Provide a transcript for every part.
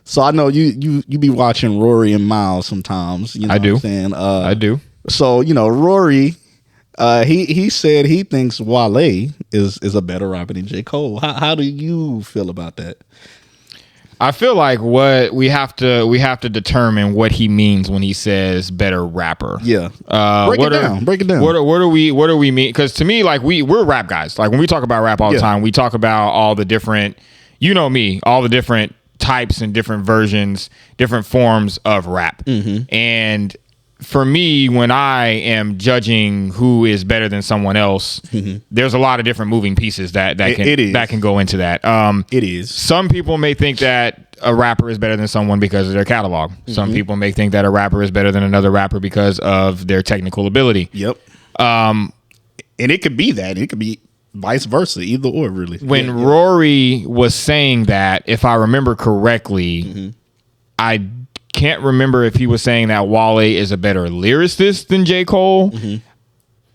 So I know you be watching Rory and Mal sometimes. You know I do. What I'm saying? I do. So Rory, he said he thinks Wale is a better rapper than J. Cole. How do you feel about that? I feel like what we have to determine what he means when he says better rapper. Yeah. Break it down. What do we mean? Because to me, like we're rap guys. Like when we talk about rap all the time, we talk about all the different, all the different types and different versions, different forms of rap. Mm-hmm. And for me, when I am judging who is better than someone else, mm-hmm. there's a lot of different moving pieces that can go into that. It is. Some people may think that a rapper is better than someone because of their catalog. Mm-hmm. Some people may think that a rapper is better than another rapper because of their technical ability. Yep. And it could be that. It could be vice versa, either or, really. When Rory was saying that, if I remember correctly, mm-hmm. I can't remember if he was saying that Wale is a better lyricist than J. Cole, mm-hmm.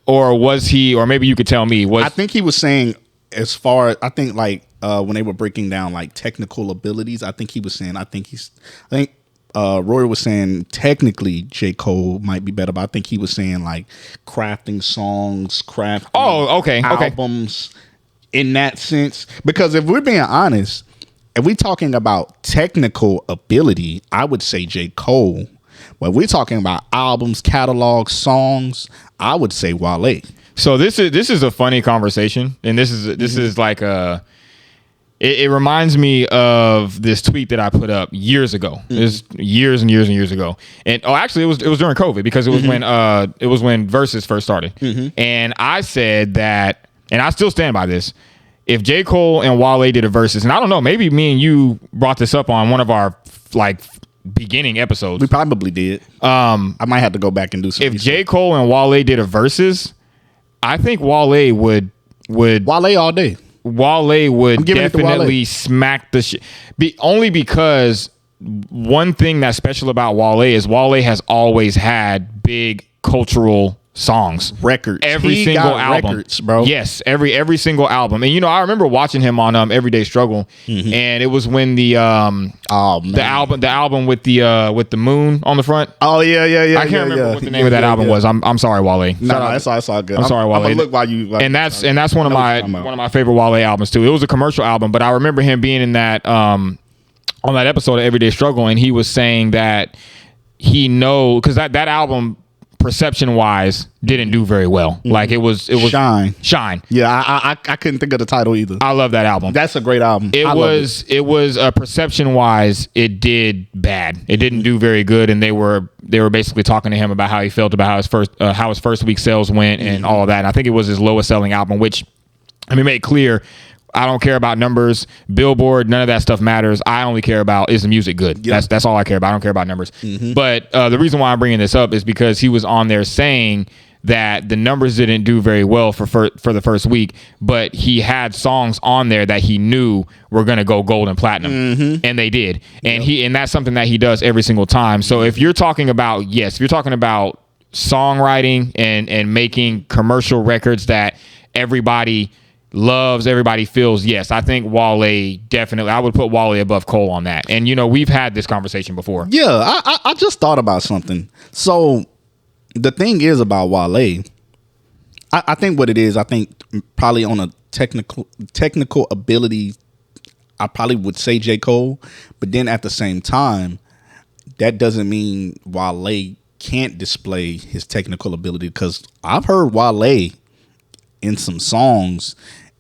or was he, or maybe you could tell me. I think he was saying, as far as, I think like when they were breaking down like technical abilities, I think he was saying, Rory was saying technically J. Cole might be better, but I think he was saying like crafting songs, albums in that sense. Because if we're being honest, if we're talking about technical ability, I would say J. Cole. But if we're talking about albums, catalogs, songs, I would say Wale. So this is a funny conversation, and this is like it reminds me of this tweet that I put up years ago. Mm-hmm. It was years and years and years ago. And actually it was during COVID, because it was mm-hmm. when Versus first started. Mm-hmm. And I said that, and I still stand by this, if J. Cole and Wale did a Versus, and I don't know, maybe me and you brought this up on one of our like beginning episodes. We probably did. I might have to go back and do some. If J. Cole and Wale did a Versus, I think Wale would Wale all day. Wale would definitely smack the shit. Only because one thing that's special about Wale is Wale has always had big cultural songs, records, every single album, records, bro. Yes, every single album. And I remember watching him on Everyday Struggle, mm-hmm. and it was when the album with the moon on the front. Oh yeah. I can't remember what the name of that album was. I'm sorry, Wale. No, it's all good. I'm sorry, Wale. I'm gonna look while you. And that's one of my favorite Wale albums too. It was a commercial album, but I remember him being in that on that episode of Everyday Struggle, and he was saying that he because that album, perception wise, didn't do very well. Mm-hmm. Like it was Shine. Yeah, I couldn't think of the title either. I love that album. That's a great album. It was perception wise, it did bad. It didn't do very good, and they were basically talking to him about how he felt about how his first week sales went, mm-hmm. and all of that. And I think it was his lowest selling album, which, I mean, made clear, I don't care about numbers, Billboard, none of that stuff matters. I only care about, is the music good? Yep. That's all I care about. I don't care about numbers. Mm-hmm. But the reason why I'm bringing this up is because he was on there saying that the numbers didn't do very well for the first week, but he had songs on there that he knew were going to go gold and platinum, mm-hmm. and they did. And and that's something that he does every single time. So if you're talking about songwriting and making commercial records that everybody loves, everybody feels, yes, I think Wale definitely, I would put Wale above Cole on that. And we've had this conversation before. Yeah, I just thought about something. So the thing is about Wale, I think what it is, I think probably on a technical ability, I probably would say J. Cole, but then at the same time, that doesn't mean Wale can't display his technical ability, because I've heard Wale in some songs,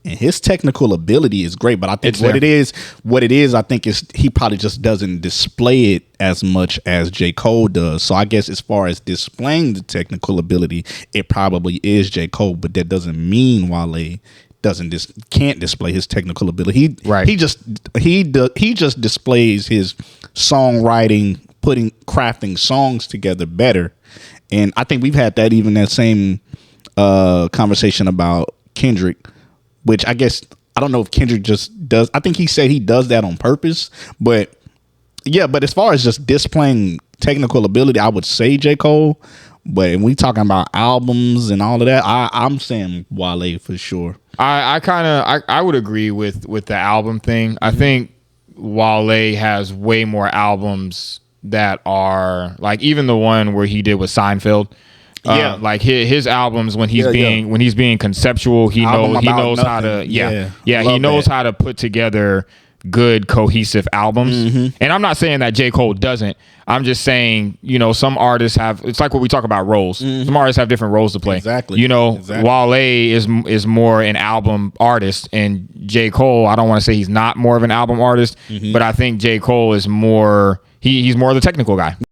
and his technical ability is great, but I think what it is, I think is he probably just doesn't display it as much as J. Cole does. So I guess as far as displaying the technical ability, it probably is J. Cole, but that doesn't mean Wale can't display his technical ability. He just displays his songwriting, crafting songs together better. And I think we've had that same conversation about Kendrick, which I guess, I don't know if Kendrick just does. I think he said he does that on purpose, but as far as just displaying technical ability, I would say J. Cole. But when we talking about albums and all of that, I'm saying Wale for sure. I would agree with the album thing. I think Wale has way more albums that are like, even the one where he did with Seinfeld. Yeah. Like his albums, when he's being conceptual, he knows how to he knows how to put together good cohesive albums. And I'm not saying that J. Cole doesn't. I'm just saying, you know, some artists have, it's like what we talk about roles. Some artists have different roles to play. Exactly. You know, Wale is more an album artist, and J. Cole, I don't want to say he's not more of an album artist, but I think J. Cole is more, he's more of the technical guy.